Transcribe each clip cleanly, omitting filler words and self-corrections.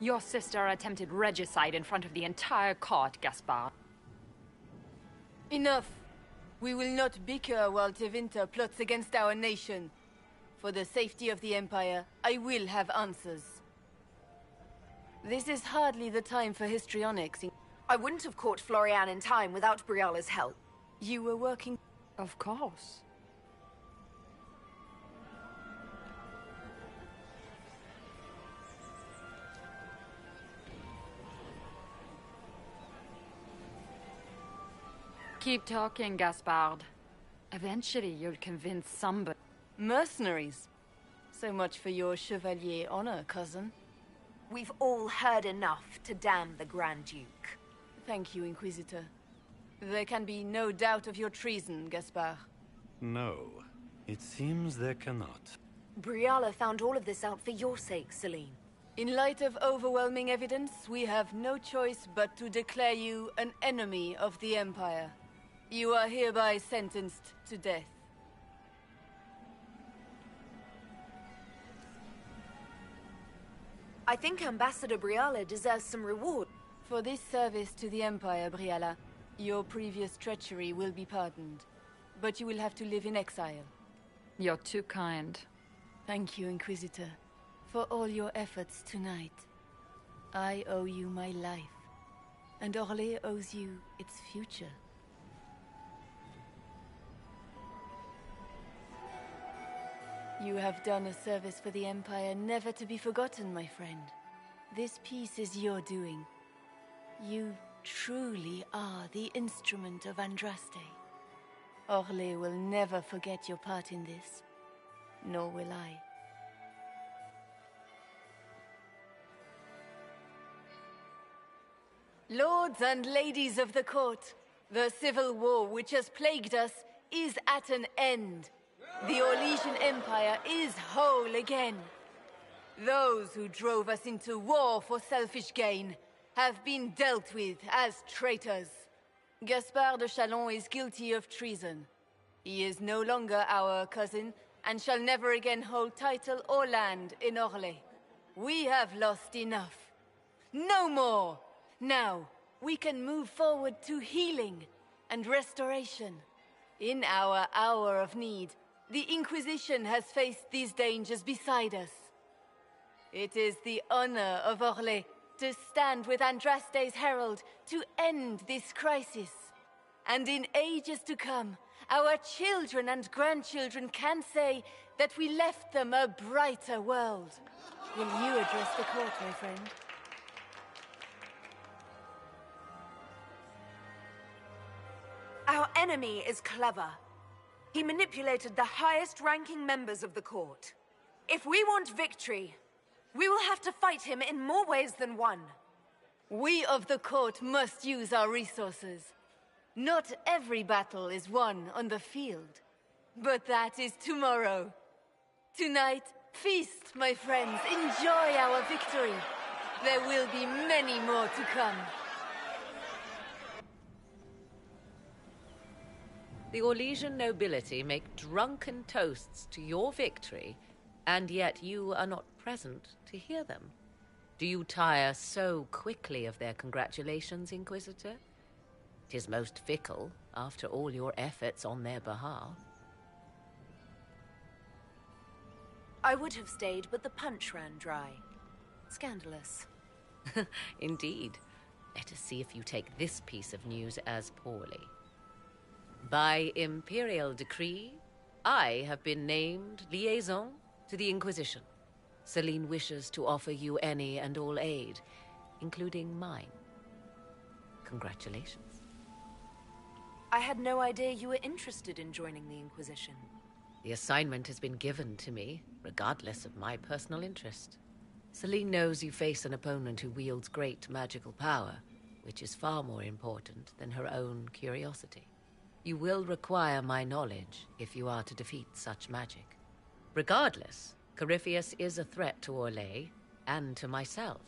Your sister attempted regicide in front of the entire court, Gaspard. Enough! We will not bicker while Tevinter plots against our nation. For the safety of the Empire, I will have answers. This is hardly the time for histrionics. I wouldn't have caught Florian in time without Briala's help. You were working... Of course. Keep talking, Gaspard. Eventually you'll convince somebody. Mercenaries? So much for your Chevalier honor, cousin. We've all heard enough to damn the Grand Duke. Thank you, Inquisitor. There can be no doubt of your treason, Gaspard. No, it seems there cannot. Briala found all of this out for your sake, Celine. In light of overwhelming evidence, we have no choice but to declare you an enemy of the Empire. You are hereby sentenced to death. I think Ambassador Briala deserves some reward. For this service to the Empire, Briala, your previous treachery will be pardoned. But you will have to live in exile. You're too kind. Thank you, Inquisitor, for all your efforts tonight. I owe you my life, and Orlais owes you its future. You have done a service for the Empire never to be forgotten, my friend. This piece is your doing. You truly are the instrument of Andraste. Orlais will never forget your part in this, nor will I. Lords and ladies of the court, the civil war which has plagued us is at an end. The Orlesian Empire is whole again. Those who drove us into war for selfish gain have been dealt with as traitors. Gaspard de Chalon is guilty of treason. He is no longer our cousin, and shall never again hold title or land in Orlais. We have lost enough. No more! Now, we can move forward to healing and restoration. In our hour of need, the Inquisition has faced these dangers beside us. It is the honor of Orlais to stand with Andraste's herald to end this crisis. And in ages to come, our children and grandchildren can say that we left them a brighter world. Will you address the court, my friend? Our enemy is clever. He manipulated the highest-ranking members of the court. If we want victory, we will have to fight him in more ways than one. We of the court must use our resources. Not every battle is won on the field. But that is tomorrow. Tonight, feast, my friends. Enjoy our victory. There will be many more to come. The Orlesian nobility make drunken toasts to your victory, and yet you are not present to hear them. Do you tire so quickly of their congratulations, Inquisitor? 'Tis most fickle, after all your efforts on their behalf. I would have stayed, but the punch ran dry. Scandalous. Indeed. Let us see if you take this piece of news as poorly. By imperial decree, I have been named liaison to the Inquisition. Celine wishes to offer you any and all aid, including mine. Congratulations. I had no idea you were interested in joining the Inquisition. The assignment has been given to me, regardless of my personal interest. Celine knows you face an opponent who wields great magical power, which is far more important than her own curiosity. You will require my knowledge if you are to defeat such magic. Regardless, Corypheus is a threat to Orlais and to myself.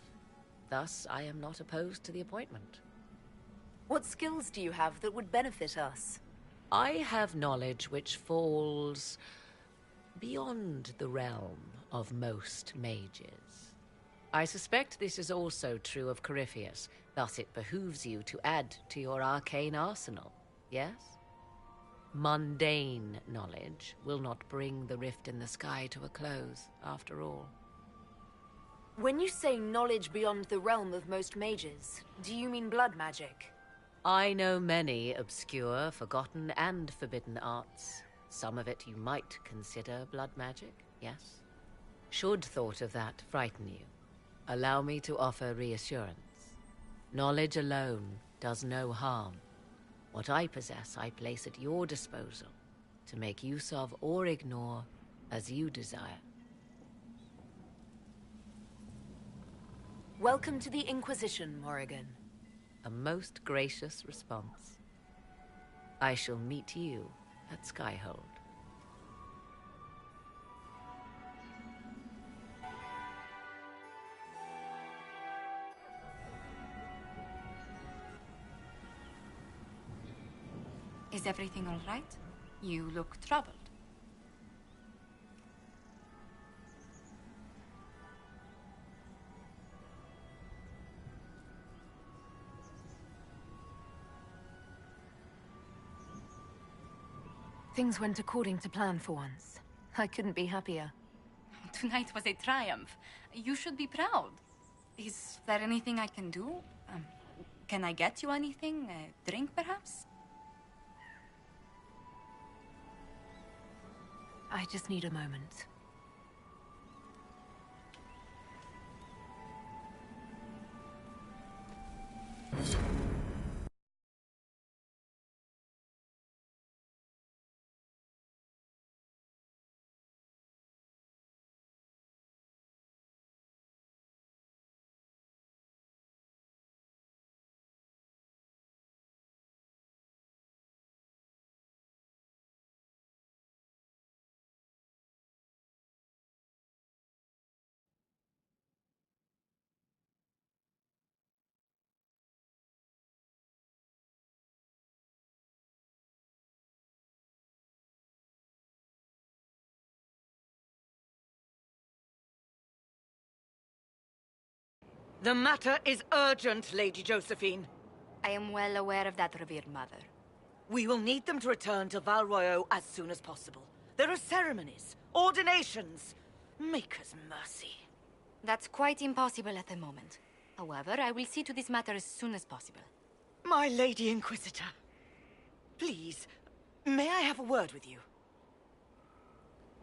Thus, I am not opposed to the appointment. What skills do you have that would benefit us? I have knowledge which falls beyond the realm of most mages. I suspect this is also true of Corypheus, thus it behooves you to add to your arcane arsenal, yes? Mundane knowledge will not bring the rift in the sky to a close, after all. When you say knowledge beyond the realm of most mages, do you mean blood magic? I know many obscure, forgotten, and forbidden arts. Some of it you might consider blood magic, yes? Should thought of that frighten you, allow me to offer reassurance. Knowledge alone does no harm. What I possess, I place at your disposal, to make use of or ignore as you desire. Welcome to the Inquisition, Morrigan. A most gracious response. I shall meet you at Skyhold. Is everything all right? You look troubled. Things went according to plan for once. I couldn't be happier. Tonight was a triumph. You should be proud. Is there anything I can do? Can I get you anything? A drink, perhaps? I just need a moment. The matter is urgent, Lady Josephine. I am well aware of that, revered mother. We will need them to return to Val Royeaux as soon as possible. There are ceremonies, ordinations. Make us mercy. That's quite impossible at the moment. However, I will see to this matter as soon as possible. My Lady Inquisitor, please, may I have a word with you?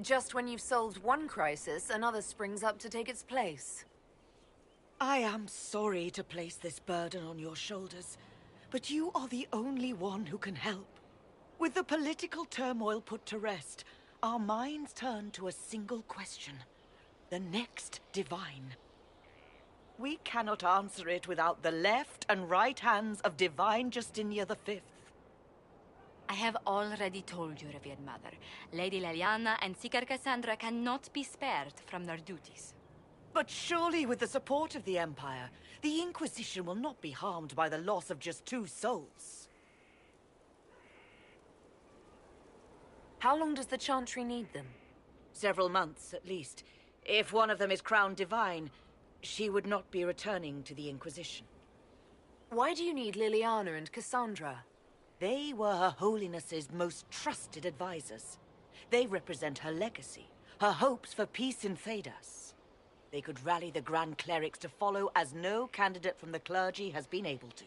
Just when you've solved one crisis, another springs up to take its place. I am sorry to place this burden on your shoulders, but you are the only one who can help. With the political turmoil put to rest, our minds turn to a single question. The next divine. We cannot answer it without the left and right hands of Divine Justinia V. I have already told you, revered mother. Lady Leliana and Seeker Cassandra cannot be spared from their duties. But surely with the support of the Empire, the Inquisition will not be harmed by the loss of just 2 souls. How long does the Chantry need them? Several months, at least. If one of them is crowned divine, she would not be returning to the Inquisition. Why do you need Liliana and Cassandra? They were Her Holiness's most trusted advisors. They represent her legacy, her hopes for peace in Thedas. They could rally the Grand Clerics to follow as no candidate from the clergy has been able to.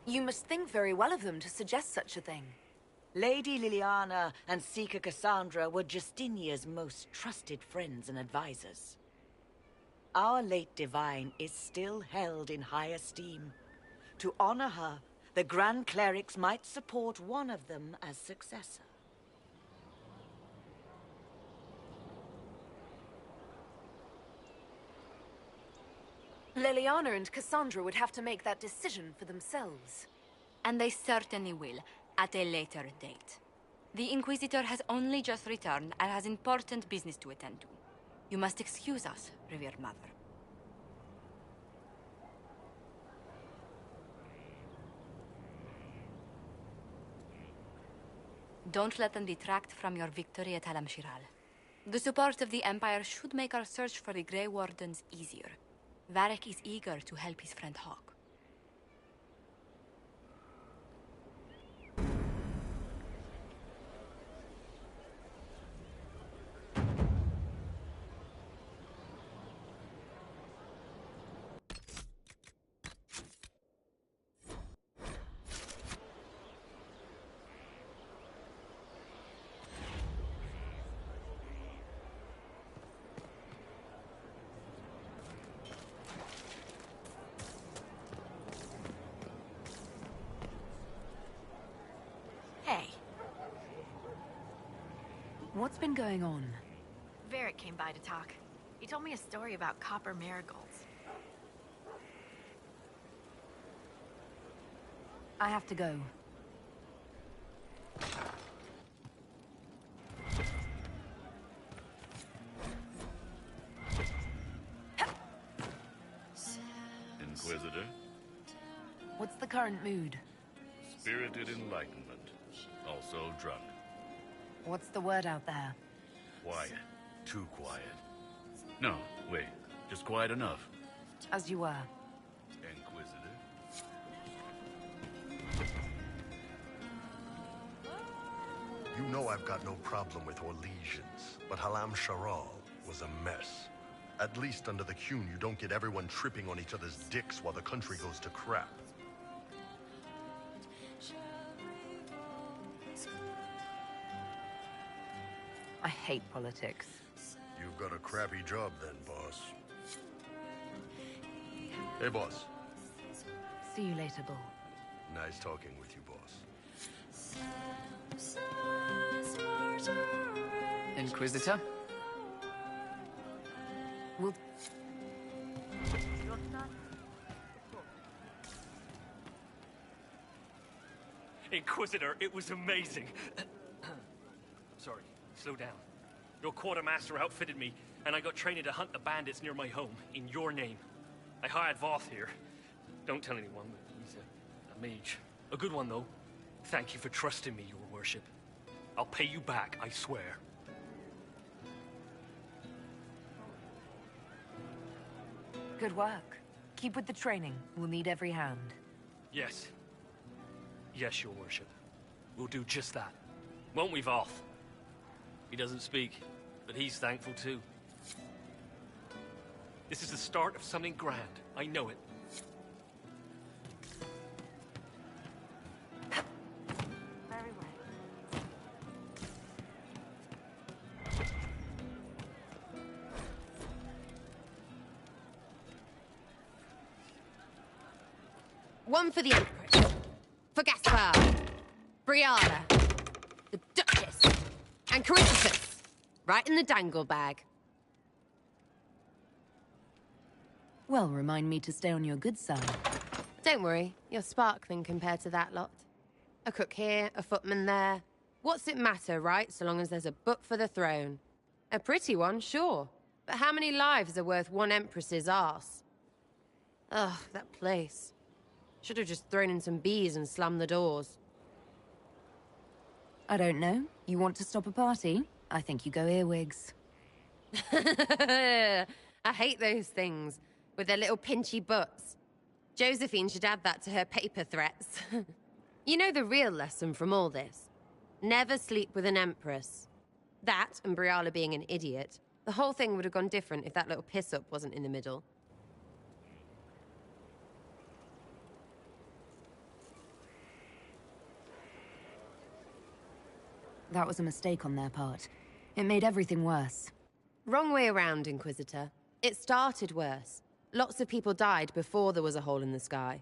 You must think very well of them to suggest such a thing. Lady Liliana and Seeker Cassandra were Justinia's most trusted friends and advisors. Our late divine is still held in high esteem. To honor her, the Grand Clerics might support one of them as successor. Liliana and Cassandra would have to make that decision for themselves. And they certainly will, at a later date. The Inquisitor has only just returned and has important business to attend to. You must excuse us, revered mother. Don't let them detract from your victory at Alam-Shiral. The support of the Empire should make our search for the Grey Wardens easier. Varric is eager to help his friend Hawk. Hey. What's been going on? Varric came by to talk. He told me a story about copper marigolds. I have to go. Inquisitor, What's the current mood? spirited enlightenment, also drunk. What's the word out there? Quiet. Too quiet. No, wait. Just quiet enough. As you were. Inquisitor. You know I've got no problem with Orlesians, but Alam-Shiral was a mess. At least under the Qun, you don't get everyone tripping on each other's dicks while the country goes to crap. I hate politics. You've got a crappy job then, boss. Hey, boss. See you later, Bull. Nice talking with you, boss. Inquisitor? We'll... Inquisitor, it was amazing. Sorry, slow down. Your quartermaster outfitted me, and I got training to hunt the bandits near my home, in your name. I hired Voth here. Don't tell anyone, but he's a mage. A good one, though. Thank you for trusting me, your worship. I'll pay you back, I swear. Good work. Keep with the training. We'll need every hand. Yes. Yes, your worship. We'll do just that. Won't we, Voth? He doesn't speak, but he's thankful too. This is the start of something grand. I know it. Very well. One for the Empress. For Gaspard. Brianna. The Duchess. And Caritas. Right in the dangle bag. Well, remind me to stay on your good side. Don't worry, you're sparkling compared to that lot. A cook here, a footman there. What's it matter, right, so long as there's a book for the throne? A pretty one, sure. But how many lives are worth one Empress's arse? Ugh, that place. Should have just thrown in some bees and slammed the doors. I don't know. You want to stop a party? I think you go earwigs. I hate those things, with their little pinchy butts. Josephine should add that to her paper threats. You know the real lesson from all this? Never sleep with an Empress. That, and Briala being an idiot, the whole thing would have gone different if that little piss-up wasn't in the middle. That was a mistake on their part. It made everything worse. Wrong way around, Inquisitor. It started worse. Lots of people died before there was a hole in the sky.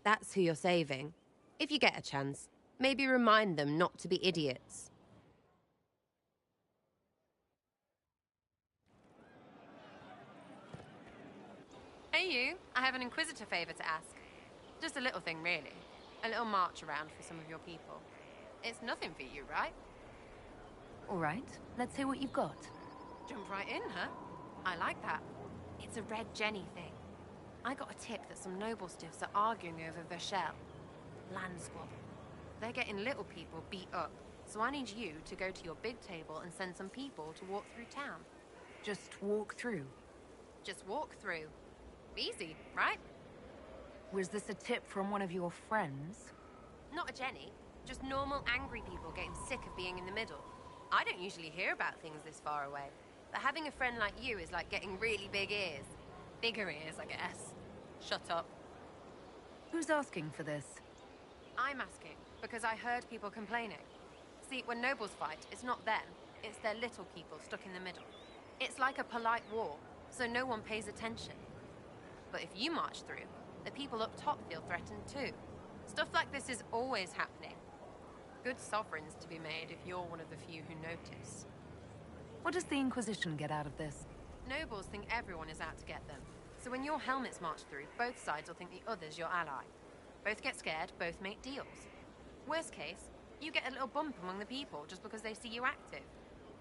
That's who you're saving. If you get a chance, maybe remind them not to be idiots. Hey you, I have an Inquisitor favor to ask. Just a little thing, really. A little march around for some of your people. It's nothing for you, right? All right, let's hear what you've got. Jump right in, huh? I like that. It's a Red Jenny thing. I got a tip that some noble stiffs are arguing over Vershel. Land squabble. They're getting little people beat up. So I need you to go to your big table and send some people to walk through town. Just walk through? Just walk through. Easy, right? Was this a tip from one of your friends? Not a Jenny. Just normal angry people getting sick of being in the middle. I don't usually hear about things this far away. But having a friend like you is like getting really big ears. Bigger ears, I guess. Shut up. Who's asking for this? I'm asking, because I heard people complaining. See, when nobles fight, it's not them. It's their little people stuck in the middle. It's like a polite war, so no one pays attention. But if you march through, the people up top feel threatened too. Stuff like this is always happening. Good sovereigns to be made if you're one of the few who notice. What does the Inquisition get out of this? Nobles think everyone is out to get them. So when your helmets march through, both sides will think the other's your ally. Both get scared, both make deals. Worst case, you get a little bump among the people just because they see you active.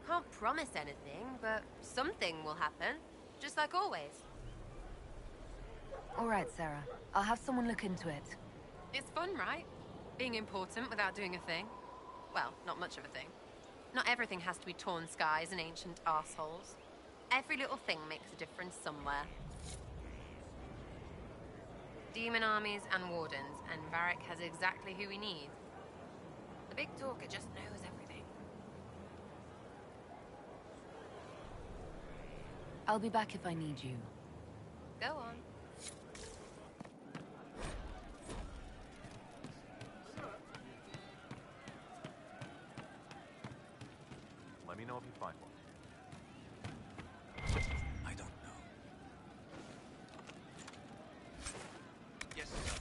Can't promise anything, but something will happen. Just like always. All right, Sarah. I'll have someone look into it. It's fun, right? Being important without doing a thing. Well, not much of a thing. Not everything has to be torn skies and ancient arseholes. Every little thing makes a difference somewhere. Demon armies and wardens, and Varric has exactly who we need. The big talker just knows everything. I'll be back if I need you. Go on. Let me know if you find one. I don't know. Yes, sir.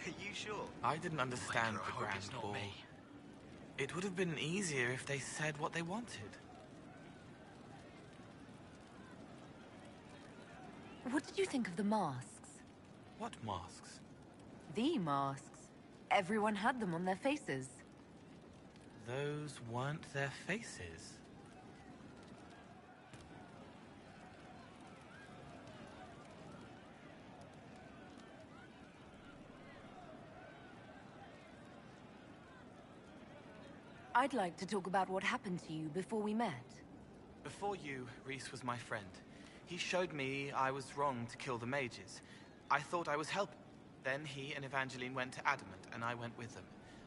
Are you sure? I didn't understand the Grand Ball. It would have been easier if they said what they wanted. What did you think of the masks? What masks? The masks. Everyone had them on their faces. Those weren't their faces. I'd like to talk about what happened to you before we met. Before you, Rhys was my friend. He showed me I was wrong to kill the mages. I thought I was helping. Then he and Evangeline went to Adamant, and I went with them.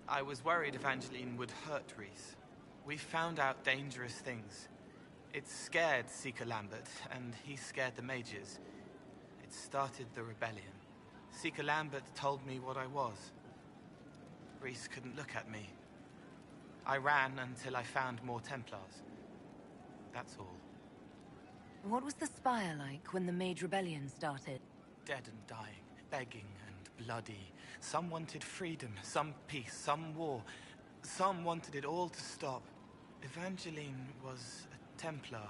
I was worried Evangeline would hurt Rhys. We found out dangerous things. It scared Seeker Lambert, and he scared the mages. It started the rebellion. Seeker Lambert told me what I was. Rhys couldn't look at me. I ran until I found more Templars. That's all. What was the Spire like when the Mage Rebellion started? Dead and dying, begging and bloody. Some wanted freedom, some peace, some war. Some wanted it all to stop. Evangeline was a Templar,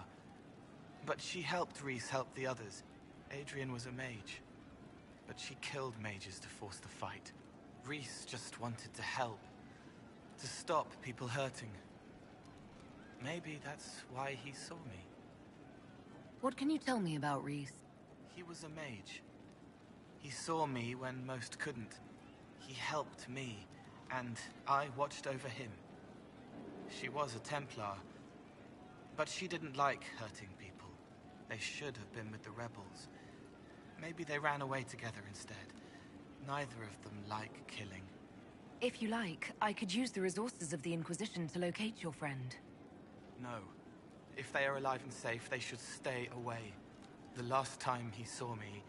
but she helped Rhys help the others. Adrian was a mage, but she killed mages to force the fight. Rhys just wanted to help, to stop people hurting. Maybe that's why he saw me. What can you tell me about Rhys? He was a mage. He saw me when most couldn't. He helped me, and I watched over him. She was a Templar, but she didn't like hurting people. They should have been with the rebels. Maybe they ran away together instead. Neither of them like killing. If you like, I could use the resources of the Inquisition to locate your friend. No. If they are alive and safe, they should stay away. The last time he saw me,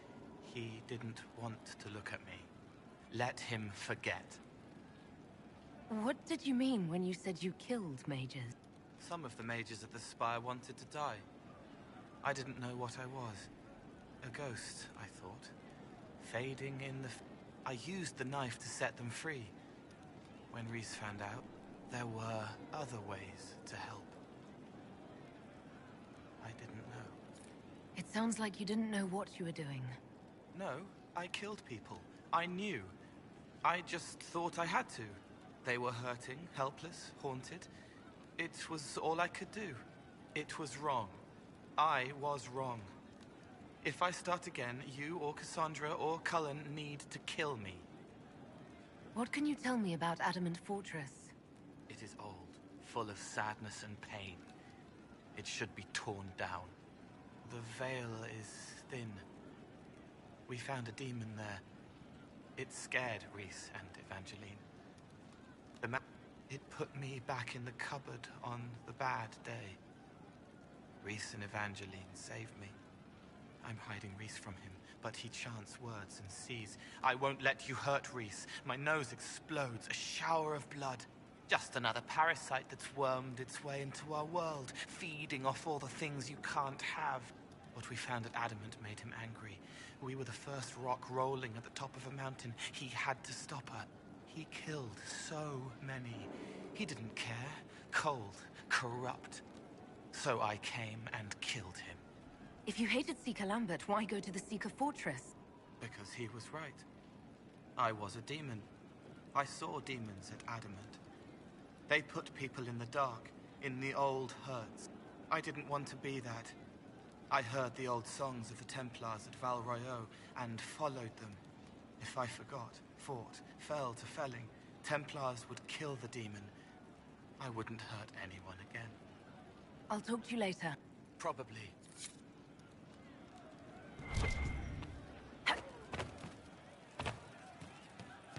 he didn't want to look at me. Let him forget. What did you mean when you said you killed mages? Some of the mages at the Spire wanted to die. I didn't know what I was. A ghost, I thought. Fading in the... I used the knife to set them free. When Rhys found out, there were other ways to help. I didn't know. It sounds like you didn't know what you were doing. No, I killed people. I knew. I just thought I had to. They were hurting, helpless, haunted. It was all I could do. It was wrong. I was wrong. If I start again, you or Cassandra or Cullen need to kill me. What can you tell me about Adamant Fortress? It is old, full of sadness and pain. It should be torn down. The veil is thin. We found a demon there. It scared Reese and Evangeline. It put me back in the cupboard on the bad day. Reese and Evangeline saved me. I'm hiding Reese from him, but he chants words and sees. I won't let you hurt Reese. My nose explodes, a shower of blood. Just another parasite that's wormed its way into our world, feeding off all the things you can't have. What we found at Adamant made him angry. We were the first rock rolling at the top of a mountain. He had to stop her. He killed so many. He didn't care. Cold, corrupt. So I came and killed him. If you hated Seeker Lambert, why go to the Seeker Fortress? Because he was right. I was a demon. I saw demons at Adamant. They put people in the dark, in the old hurts. I didn't want to be that. I heard the old songs of the Templars at Val Royeaux and followed them. If I forgot, fought, fell to felling, Templars would kill the demon. I wouldn't hurt anyone again. I'll talk to you later. Probably.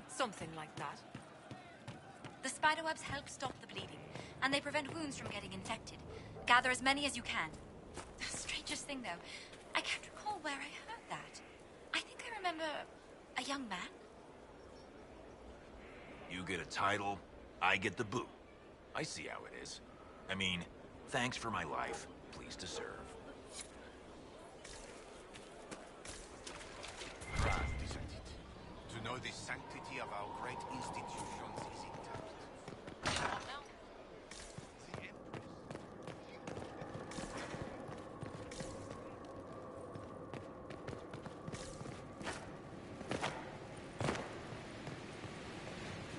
Something like that. The spiderwebs help stop the bleeding, and they prevent wounds from getting infected. Gather as many as you can. The strangest thing, though, I can't recall where I heard that. I think I remember a young man. You get a title, I get the boot. I see how it is. I mean, thanks for my life. Pleased to serve. Proud, isn't it? To know the sanctity of our great institutions is intact.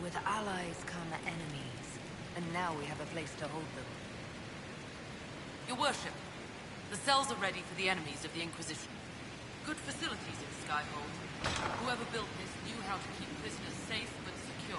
With allies come enemies, and now we have a place to hold them. Your worship, the cells are ready for the enemies of the Inquisition. Good facilities in Skyhold. Whoever built this knew how to keep prisoners safe but secure.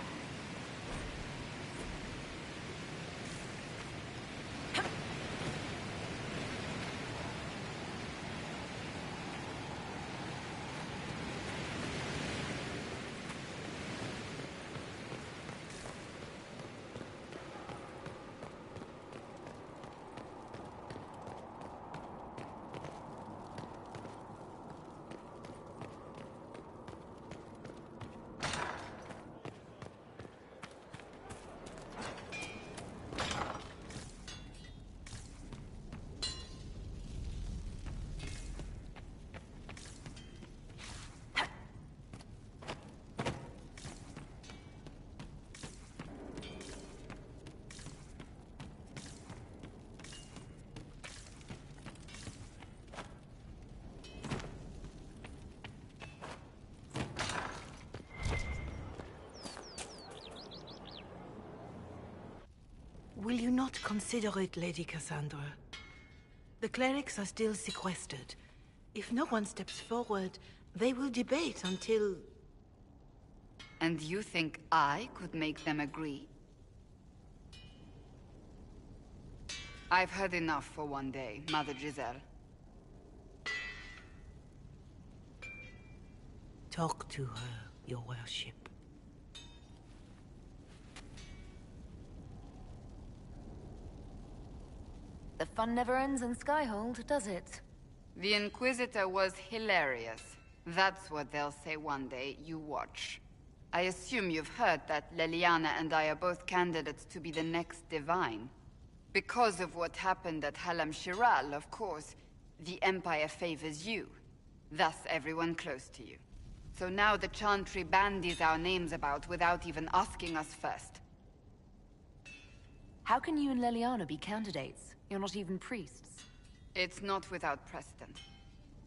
Will you not consider it, Lady Cassandra? The clerics are still sequestered. If no one steps forward, they will debate until... And you think I could make them agree? I've heard enough for one day, Mother Giselle. Talk to her, your worship. The fun never ends in Skyhold, does it? The Inquisitor was hilarious. That's what they'll say one day, you watch. I assume you've heard that Leliana and I are both candidates to be the next Divine. Because of what happened at Halam Shiral, of course, the Empire favors you. Thus everyone close to you. So now the Chantry bandies our names about without even asking us first. How can you and Leliana be candidates? You're not even priests. It's not without precedent.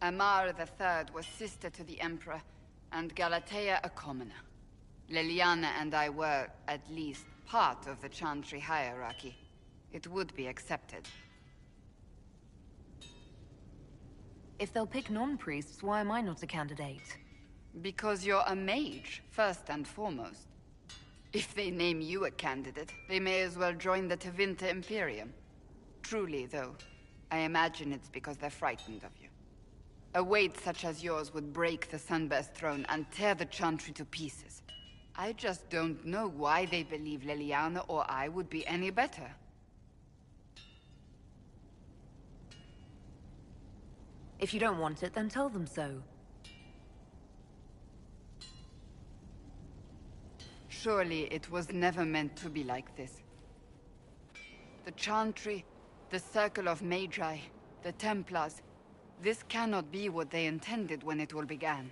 Amar III was sister to the Emperor, and Galatea a commoner. Leliana and I were, at least, part of the Chantry hierarchy. It would be accepted. If they'll pick non-priests, why am I not a candidate? Because you're a mage, first and foremost. If they name you a candidate, they may as well join the Tevinter Imperium. Truly, though, I imagine it's because they're frightened of you. A weight such as yours would break the Sunburst throne and tear the Chantry to pieces. I just don't know why they believe Leliana or I would be any better. If you don't want it, then tell them so. Surely it was never meant to be like this. The Chantry, the Circle of Magi, the Templars, this cannot be what they intended when it all began.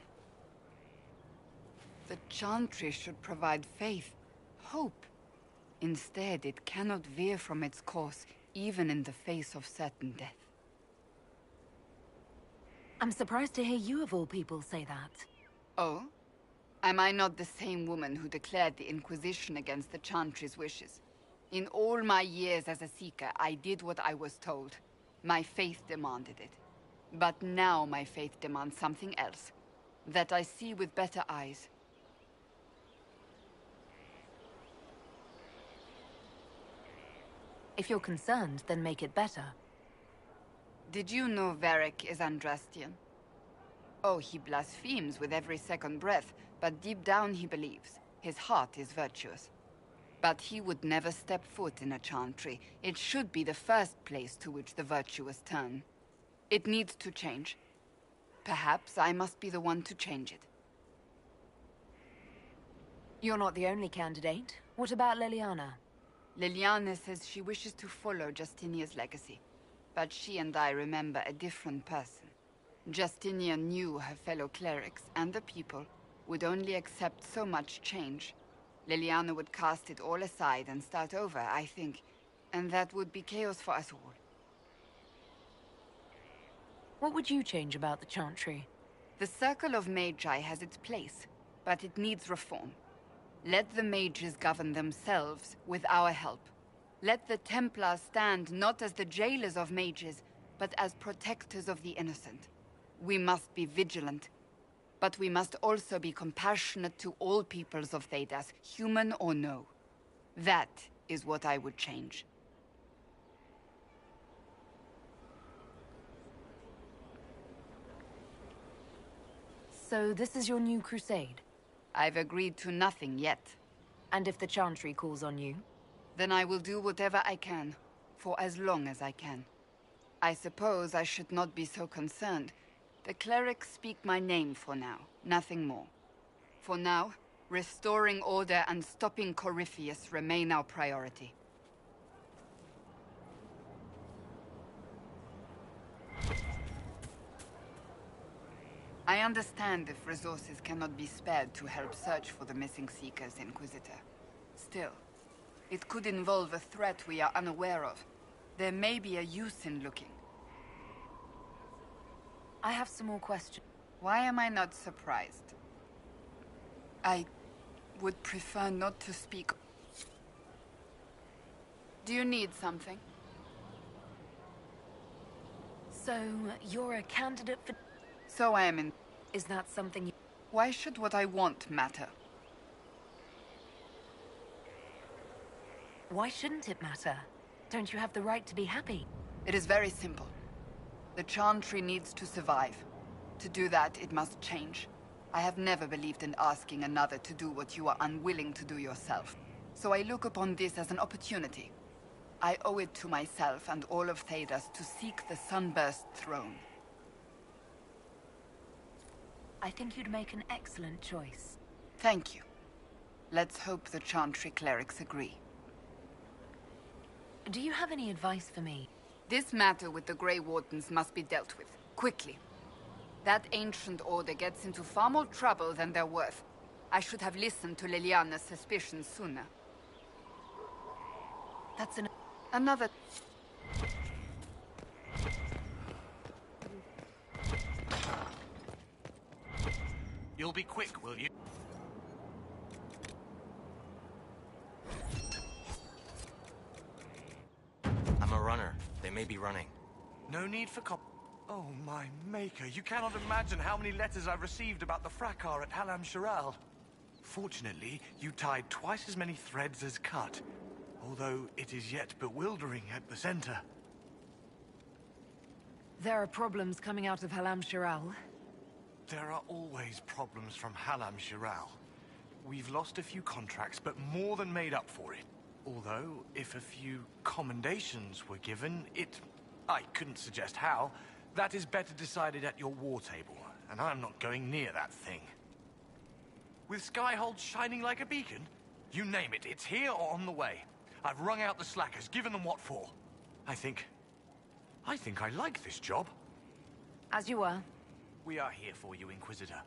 The Chantry should provide faith, hope. Instead, it cannot veer from its course, even in the face of certain death. I'm surprised to hear you of all people say that. Oh? Am I not the same woman who declared the Inquisition against the Chantry's wishes? In all my years as a Seeker, I did what I was told. My faith demanded it. But now my faith demands something else. That I see with better eyes. If you're concerned, then make it better. Did you know Varric is Andrastian? Oh, he blasphemes with every second breath, but deep down he believes. His heart is virtuous. But he would never step foot in a Chantry. It should be the first place to which the virtuous turn. It needs to change. Perhaps I must be the one to change it. You're not the only candidate. What about Leliana? Leliana says she wishes to follow Justinia's legacy. But she and I remember a different person. Justinia knew her fellow clerics and the people would only accept so much change. Leliana would cast it all aside and start over, I think. And that would be chaos for us all. What would you change about the Chantry? The Circle of Magi has its place, but it needs reform. Let the mages govern themselves with our help. Let the Templars stand not as the jailers of mages, but as protectors of the innocent. We must be vigilant, but we must also be compassionate to all peoples of Thedas, human or no. That is what I would change. So this is your new crusade? I've agreed to nothing yet. And if the Chantry calls on you? Then I will do whatever I can, for as long as I can. I suppose I should not be so concerned. The clerics speak my name for now, nothing more. For now, restoring order and stopping Corypheus remain our priority. I understand if resources cannot be spared to help search for the missing Seeker's Inquisitor. Still, it could involve a threat we are unaware of. There may be a use in looking. I have some more questions. Why am I not surprised? I would prefer not to speak. Do you need something? So, you're a candidate for... So I am in... Is that something you... Why should what I want matter? Why shouldn't it matter? Don't you have the right to be happy? It is very simple. The Chantry needs to survive. To do that, it must change. I have never believed in asking another to do what you are unwilling to do yourself. So I look upon this as an opportunity. I owe it to myself and all of Thedas to seek the Sunburst throne. I think you'd make an excellent choice. Thank you. Let's hope the Chantry clerics agree. Do you have any advice for me? This matter with the Grey Wardens must be dealt with, quickly. That ancient order gets into far more trouble than they're worth. I should have listened to Leliana's suspicions sooner. That's another... You'll be quick, will you? may be running. No need for Oh, my maker, you cannot imagine how many letters I've received about the fracas at Halam Shiral. Fortunately, you tied twice as many threads as cut, although it is yet bewildering at the center. There are problems coming out of Halam Shiral. There are always problems from Halam Shiral. We've lost a few contracts, but more than made up for it. Although, if a few commendations were given, I couldn't suggest how. That is better decided at your war table, and I'm not going near that thing. With Skyhold shining like a beacon? You name it, it's here or on the way. I've wrung out the slackers, given them what for. I think I like this job. As you were. We are here for you, Inquisitor.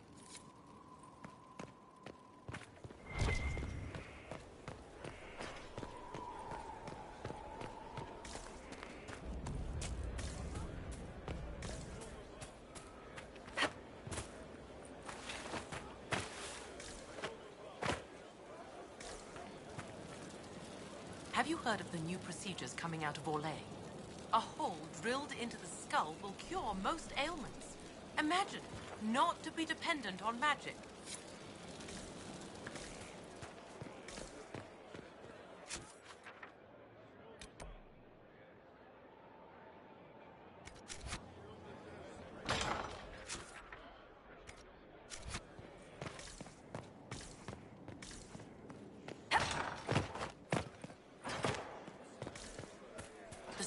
Have you heard of the new procedures coming out of Orlais? A hole drilled into the skull will cure most ailments. Imagine, not to be dependent on magic.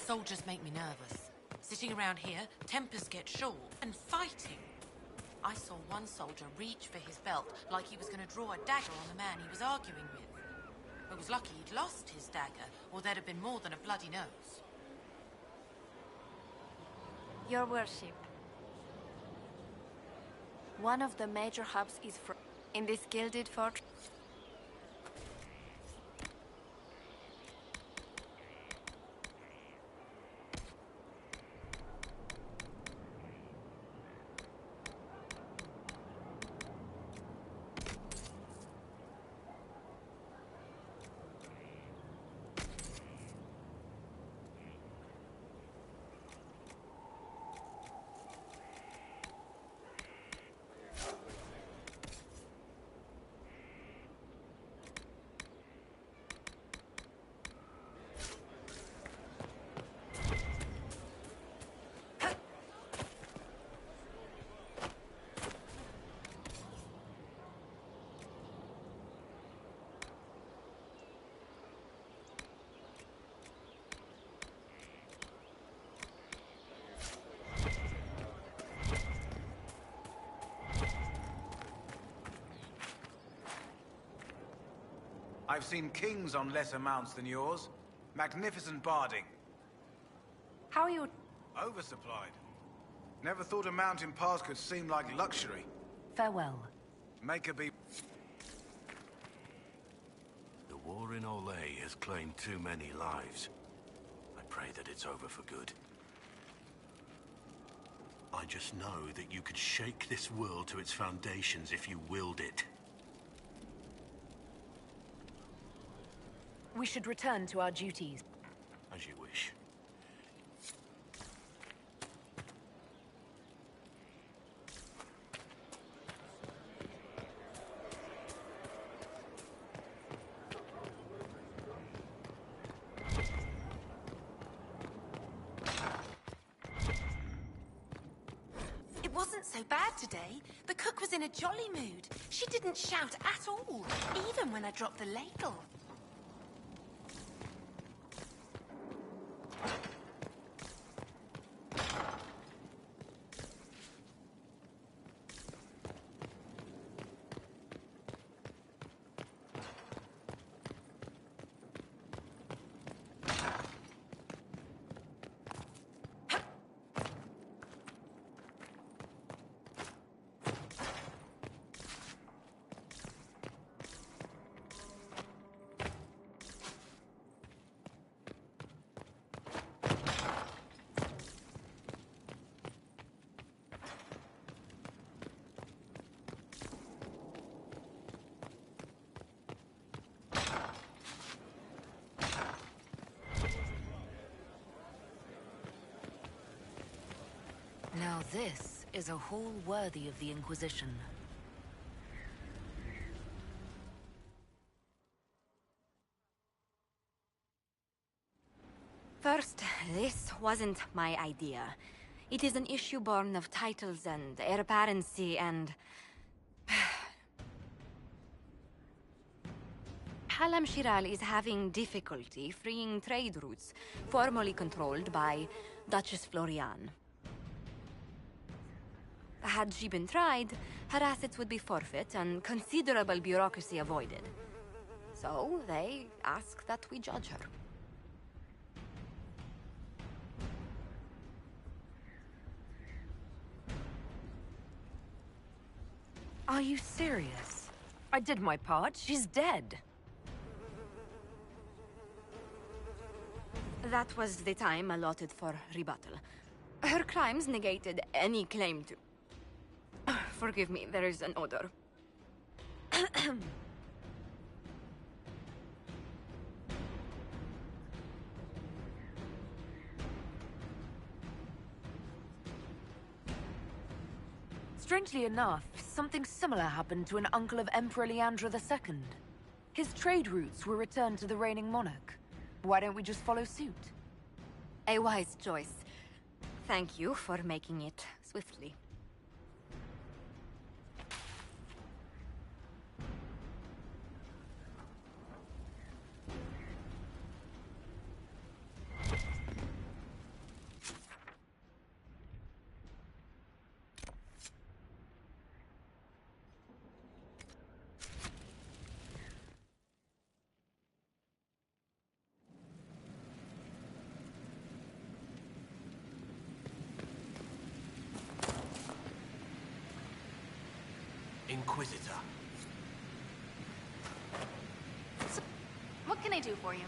Soldiers make me nervous. Sitting around here, tempers get short, and fighting. I saw one soldier reach for his belt like he was going to draw a dagger on the man he was arguing with. I was lucky he'd lost his dagger, or there'd have been more than a bloody nose. Your worship. One of the major hubs is in this gilded fortress. I've seen kings on lesser mounts than yours. Magnificent barding. How are you? Oversupplied. Never thought a mountain pass could seem like luxury. Farewell. Make a be... The war in Orlais has claimed too many lives. I pray that it's over for good. I just know that you could shake this world to its foundations if you willed it. We should return to our duties. As you wish. It wasn't so bad today. The cook was in a jolly mood. She didn't shout at all, even when I dropped the ladle. Now this is a hall worthy of the Inquisition. First, this wasn't my idea. It is an issue born of titles and heir apparency and... Halam Shiral is having difficulty freeing trade routes formerly controlled by Duchess Florian. Had she been tried, her assets would be forfeit and considerable bureaucracy avoided. So they ask that we judge her. Are you serious? I did my part. She's dead. That was the time allotted for rebuttal. Her crimes negated any claim to... Forgive me, there is an odor. Strangely enough, something similar happened to an uncle of Emperor Leandra II. His trade routes were returned to the reigning monarch. Why don't we just follow suit? A wise choice. Thank you for making it swiftly. Inquisitor. So, what can I do for you?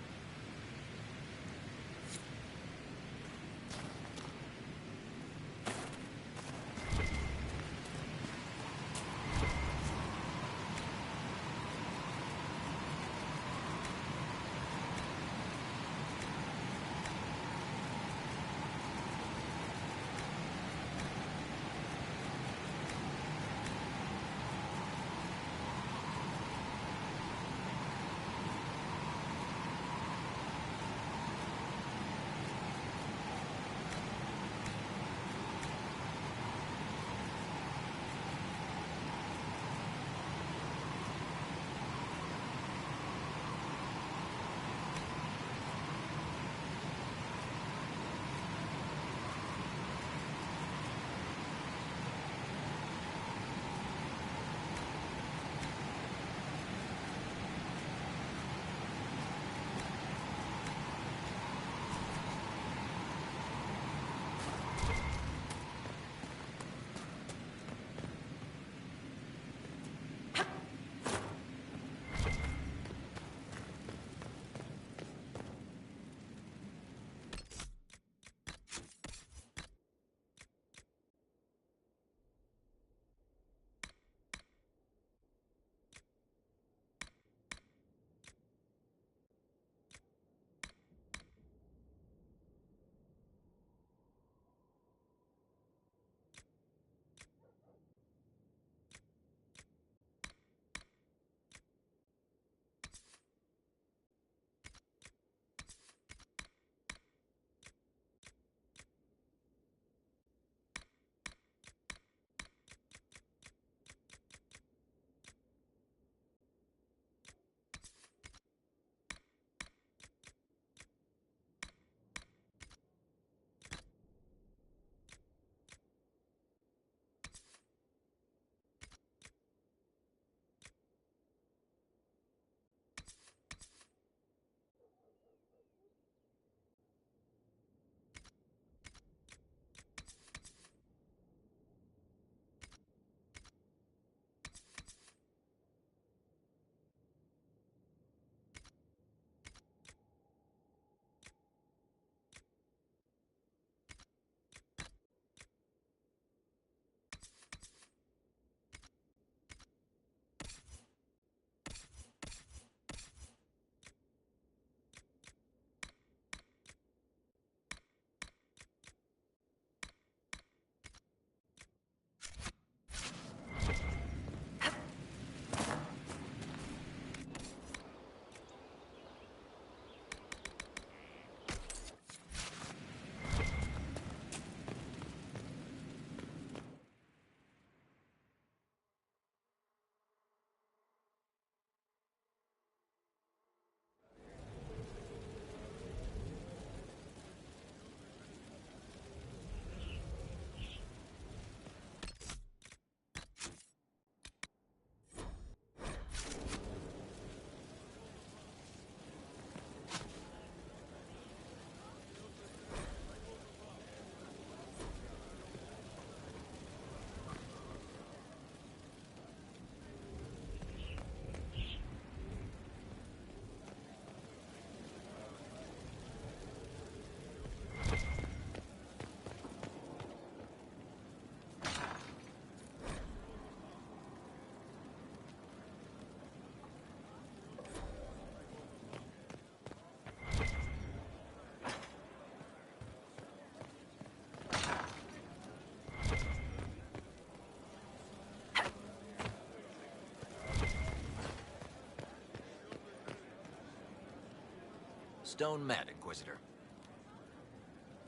Stone met, Inquisitor.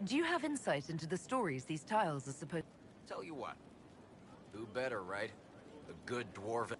Do you have insight into the stories these tiles are supposed... Tell you what. Who better, right? A good dwarven...